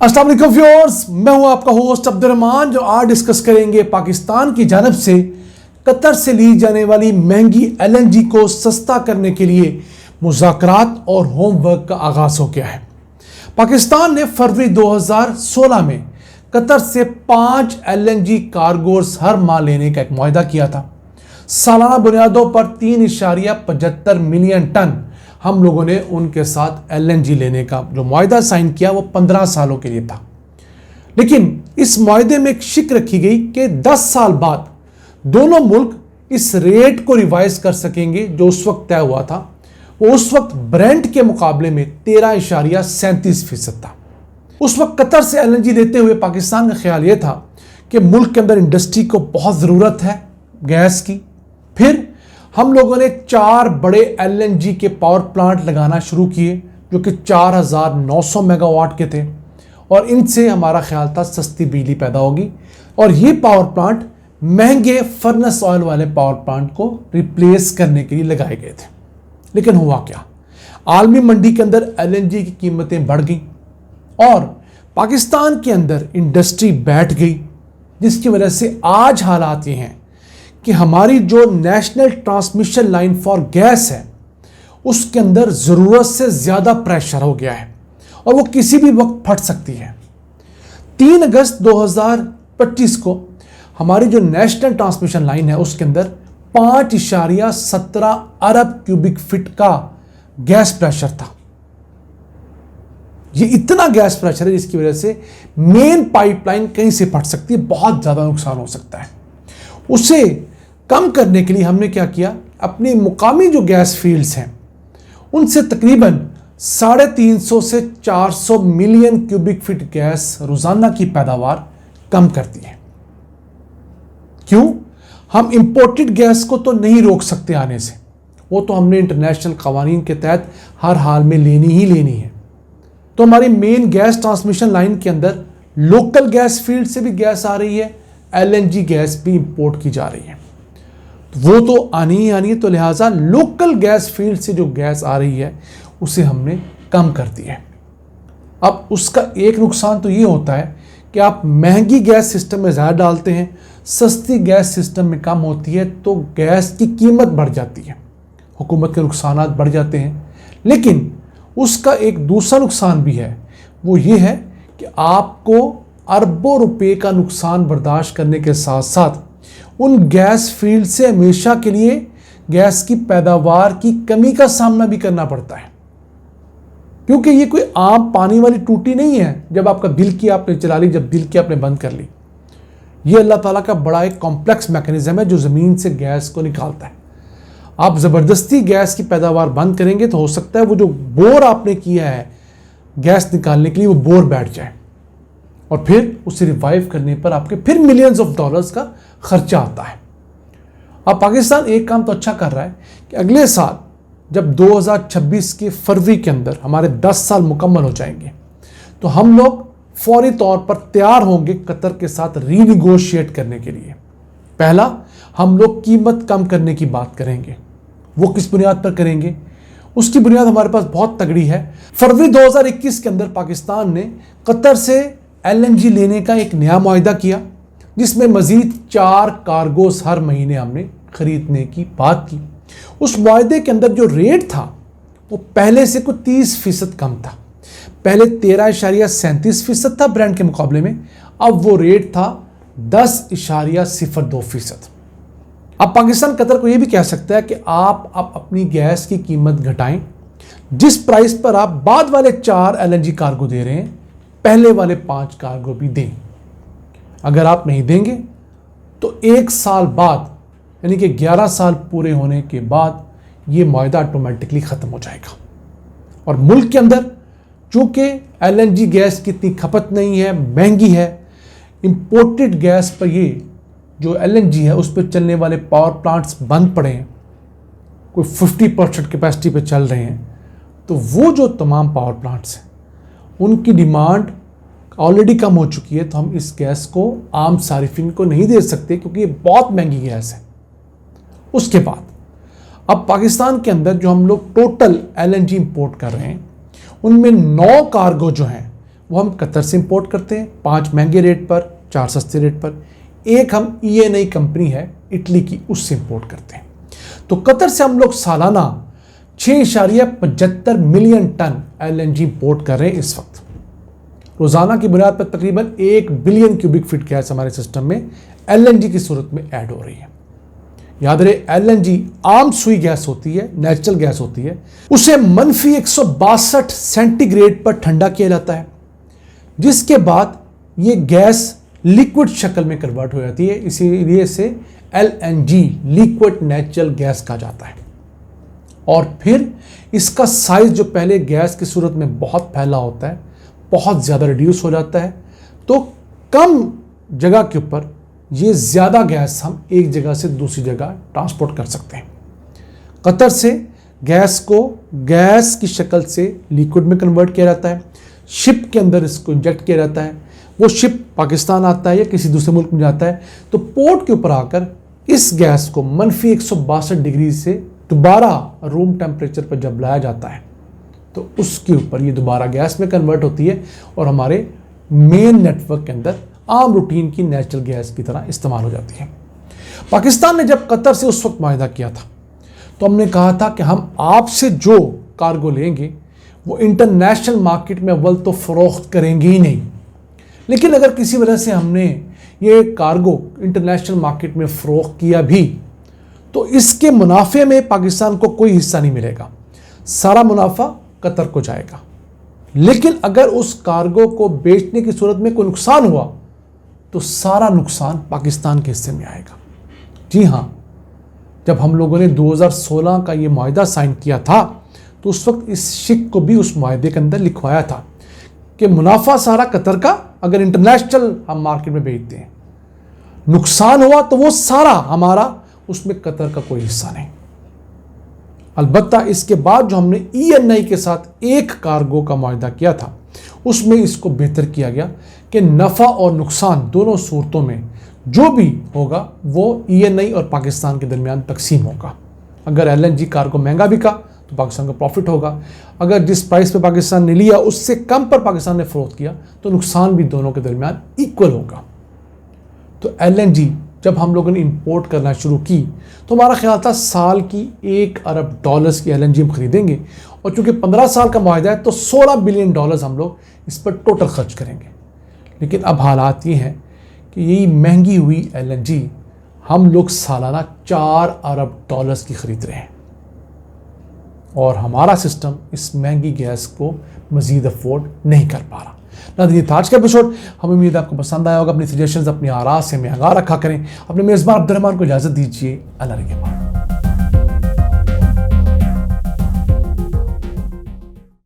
अस्सलाम वालेकुम व्यूअर्स, मैं हूं आपका होस्ट अब्दुल रहमान, जो आज डिस्कस करेंगे पाकिस्तान की जानब से कतर से ली जाने वाली महंगी एलएनजी को सस्ता करने के लिए मुज़ाकरात और होमवर्क का आगाज़ हो गया है। पाकिस्तान ने फरवरी 2016 में कतर से 5 एलएनजी कार्गोस हर माह लेने का एक मुआहदा किया था। सालाना बुनियादों पर 3.75 मिलियन टन हम लोगों ने उनके साथ एलएनजी लेने का जो मुआहदा साइन किया वो 15 सालों के लिए था। लेकिन इस मुआहदे में एक शिक रखी गई कि 10 साल बाद दोनों मुल्क इस रेट को रिवाइज कर सकेंगे जो उस वक्त तय हुआ था। वो उस वक्त ब्रेंट के मुकाबले में 13.37% था। उस वक्त कतर से एलएनजी लेते हुए पाकिस्तान का ख्याल ये था कि मुल्क के अंदर इंडस्ट्री को बहुत ज़रूरत है गैस की। फिर हम लोगों ने 4 बड़े एलएनजी के पावर प्लांट लगाना शुरू किए जो कि 4900 मेगावाट के थे, और इनसे हमारा ख्याल था सस्ती बिजली पैदा होगी और ये पावर प्लांट महंगे फर्नेस ऑयल वाले पावर प्लांट को रिप्लेस करने के लिए लगाए गए थे। लेकिन हुआ क्या, आलमी मंडी के अंदर एलएनजी की कीमतें बढ़ गई और पाकिस्तान के अंदर इंडस्ट्री बैठ गई, जिसकी वजह से आज हालात ये हैं कि हमारी जो national transmission line for gas है उसके अंदर ज़रूरत से ज़्यादा प्रेशर हो गया है और वो किसी भी वक्त फट सकती है। 3 अगस्त 2025 को हमारी जो नेशनल ट्रांसमिशन लाइन है उसके अंदर 5.17 अरब क्यूबिक फीट का गैस प्रेशर था। ये इतना गैस प्रेशर है जिसकी वजह से मेन पाइपलाइन कहीं से फट सकती है, बहुत ज़्यादा नुकसान हो सकता है। उसे कम करने के लिए हमने क्या किया, अपनी मुकामी जो गैस फील्ड्स हैं उनसे तकरीबन 350 से 400 मिलियन क्यूबिक फीट गैस रोजाना की पैदावार कम कर दी है। क्यों? हम इंपोर्टेड गैस को तो नहीं रोक सकते आने से, वो तो हमने इंटरनेशनल कवानीन के तहत हर हाल में लेनी ही लेनी है। तो हमारी मेन गैस ट्रांसमिशन लाइन के अंदर लोकल गैस फील्ड से भी गैस आ रही है, एलएनजी गैस भी इंपोर्ट की जा रही है, वो तो आनी ही आनी है। तो लिहाजा लोकल गैस फील्ड से जो गैस आ रही है उसे हमने कम कर दिया है। अब उसका एक नुकसान तो ये होता है कि आप महंगी गैस सिस्टम में ज़्यादा डालते हैं, सस्ती गैस सिस्टम में कम होती है, तो गैस की कीमत बढ़ जाती है, हुकूमत के नुकसान बढ़ जाते हैं। लेकिन उसका एक दूसरा नुकसान भी है, वो ये है कि आपको अरबों रुपए का नुकसान बर्दाश्त करने के साथ साथ उन गैस फील्ड से हमेशा के लिए गैस की पैदावार की कमी का सामना भी करना पड़ता है, क्योंकि ये कोई आम पानी वाली टूटी नहीं है। जब आपका दिल की आपने चला ली, जब दिल की आपने बंद कर ली, ये अल्लाह ताला का बड़ा एक कॉम्प्लेक्स मैकेनिज्म है जो ज़मीन से गैस को निकालता है। आप ज़बरदस्ती गैस की पैदावार बंद करेंगे तो हो सकता है वो जो बोर आपने किया है गैस निकालने के लिए वो बोर बैठ जाए और फिर उसे रिवाइव करने पर आपके फिर मिलियंस ऑफ डॉलर्स का खर्चा आता है। अब पाकिस्तान एक काम तो अच्छा कर रहा है कि अगले साल जब 2026 के फरवरी के अंदर हमारे 10 साल मुकम्मल हो जाएंगे तो हम लोग फौरी तौर पर तैयार होंगे कतर के साथ रीनिगोशिएट करने के लिए। पहला, हम लोग कीमत कम करने की बात करेंगे। वो किस बुनियाद पर करेंगे, उसकी बुनियाद हमारे पास बहुत तगड़ी है। फरवरी 2021 के अंदर पाकिस्तान ने कतर से एलएनजी लेने का एक नया मुआहदा किया जिसमें मजीद 4 कार्गोस हर महीने हमने खरीदने की बात की। उस मुआहदे के अंदर जो रेट था वो पहले से कुछ 30% कम था। पहले 13.37% था ब्रेंट के मुकाबले में, अब वो रेट था 10.02%। अब पाकिस्तान कतर को ये भी कह सकता है कि आप अपनी गैस की कीमत घटाएं, जिस प्राइस पर आप बाद वाले 4 एलएनजी कार्गो दे रहे हैं पहले वाले 5 कार्गो भी दें। अगर आप नहीं देंगे तो 1 साल बाद यानी कि 11 साल पूरे होने के बाद ये मुआहदा ऑटोमेटिकली ख़त्म हो जाएगा। और मुल्क के अंदर चूँकि एलएनजी गैस की इतनी खपत नहीं है, महंगी है, इंपोर्टेड गैस पर ये जो एलएनजी है उस पर चलने वाले पावर प्लांट्स बंद पड़े हैं, कोई 50% कैपेसिटी पे चल रहे हैं, तो वो जो तमाम पावर प्लांट्स हैं उनकी डिमांड ऑलरेडी कम हो चुकी है। तो हम इस गैस को आम सारिफिन को नहीं दे सकते क्योंकि ये बहुत महंगी गैस है। उसके बाद अब पाकिस्तान के अंदर जो हम लोग टोटल एलएनजी इंपोर्ट कर रहे हैं उनमें 9 कार्गो जो हैं वो हम कतर से इंपोर्ट करते हैं 5 महंगे रेट पर, 4 सस्ते रेट पर। एक हम ENI कंपनी है इटली की, उससे इंपोर्ट करते हैं। तो कतर से हम लोग सालाना 6.75 मिलियन टन LNG इंपोर्ट कर रहे हैं इस वक्त। रोजाना की बुनियाद पर तकरीबन 1 बिलियन क्यूबिक फीट गैस हमारे सिस्टम में LNG की सूरत में ऐड हो रही है। याद रहे, LNG आम सुई गैस होती है, नेचुरल गैस होती है। उसे -162 सेंटीग्रेड पर ठंडा किया जाता है, जिसके बाद ये गैस लिक्विड शक्ल में कन्वर्ट हो जाती है। इसीलिए इसे LNG लिक्विड नेचुरल गैस कहा जाता है। और फिर इसका साइज जो पहले गैस की सूरत में बहुत फैला होता है, बहुत ज़्यादा रिड्यूस हो जाता है। तो कम जगह के ऊपर ये ज़्यादा गैस हम एक जगह से दूसरी जगह ट्रांसपोर्ट कर सकते हैं। कतर से गैस को गैस की शक्ल से लिक्विड में कन्वर्ट किया जाता है, शिप के अंदर इसको इंजेक्ट किया जाता है। वो शिप पाकिस्तान आता है या किसी दूसरे मुल्क में जाता है, तो पोर्ट के ऊपर आकर इस गैस को -162 डिग्री से दोबारा रूम टेम्परेचर पर जब लाया जाता है, तो उसके ऊपर ये दोबारा गैस में कन्वर्ट होती है और हमारे मेन नेटवर्क के अंदर आम रूटीन की नेचुरल गैस की तरह इस्तेमाल हो जाती है। पाकिस्तान ने जब कतर से उस वक्त माहिदा किया था, तो हमने कहा था कि हम आपसे जो कार्गो लेंगे वो इंटरनेशनल मार्केट में अव्वल तो फ़रोख्त करेंगे ही नहीं, लेकिन अगर किसी वजह से हमने ये कार्गो इंटरनेशनल मार्केट में फ़रोख्त किया भी, तो इसके मुनाफे में पाकिस्तान को कोई हिस्सा नहीं मिलेगा, सारा मुनाफा कतर को जाएगा। लेकिन अगर उस कार्गो को बेचने की सूरत में कोई नुकसान हुआ, तो सारा नुकसान पाकिस्तान के हिस्से में आएगा। जी हाँ, जब हम लोगों ने 2016 का ये मुआहिदा साइन किया था, तो उस वक्त इस शिक को भी उस मुआहिदे के अंदर लिखवाया था कि मुनाफा सारा कतर का अगर इंटरनेशनल हम मार्केट में बेचते हैं, नुकसान हुआ तो वो सारा हमारा, उसमें कतर का कोई हिस्सा नहीं। अलबत्ता इसके बाद जो हमने ENI के साथ एक कार्गो का मुआहिदा किया था, उसमें इसको बेहतर किया गया कि नफ़ा और नुकसान दोनों सूरतों में जो भी होगा वो ENI और पाकिस्तान के दरमियान तकसीम होगा। अगर LNG कार्गो महंगा बिका तो पाकिस्तान का प्रॉफिट होगा, अगर जिस प्राइस पे पाकिस्तान ने लिया उससे कम पर पाकिस्तान ने फ़रोख्त किया तो नुकसान भी दोनों के दरमियान इक्वल होगा। तो LNG जब हम लोगों ने इंपोर्ट करना शुरू की, तो हमारा ख्याल था साल की $1 अरब की LNG हम खरीदेंगे, और चूँकि 15 साल का मुआहिदा है तो $16 बिलियन हम लोग इस पर टोटल खर्च करेंगे। लेकिन अब हालात ये हैं कि यही महंगी हुई LNG हम लोग सालाना $4 अरब की ख़रीद रहे हैं, और हमारा सिस्टम इस महंगी गैस को मज़ीद अफोर्ड नहीं कर पा रहा। नाज़रीन, ये था आज का एपिसोड। हमें उम्मीद आपको पसंद आया होगा। अपनी सजेशंस, अपनी आरा से हमें आगाह रखा करें। अपने मेज़बान अब्दुर्रहमान को इजाज़त दीजिए। अल्लाह के बाद।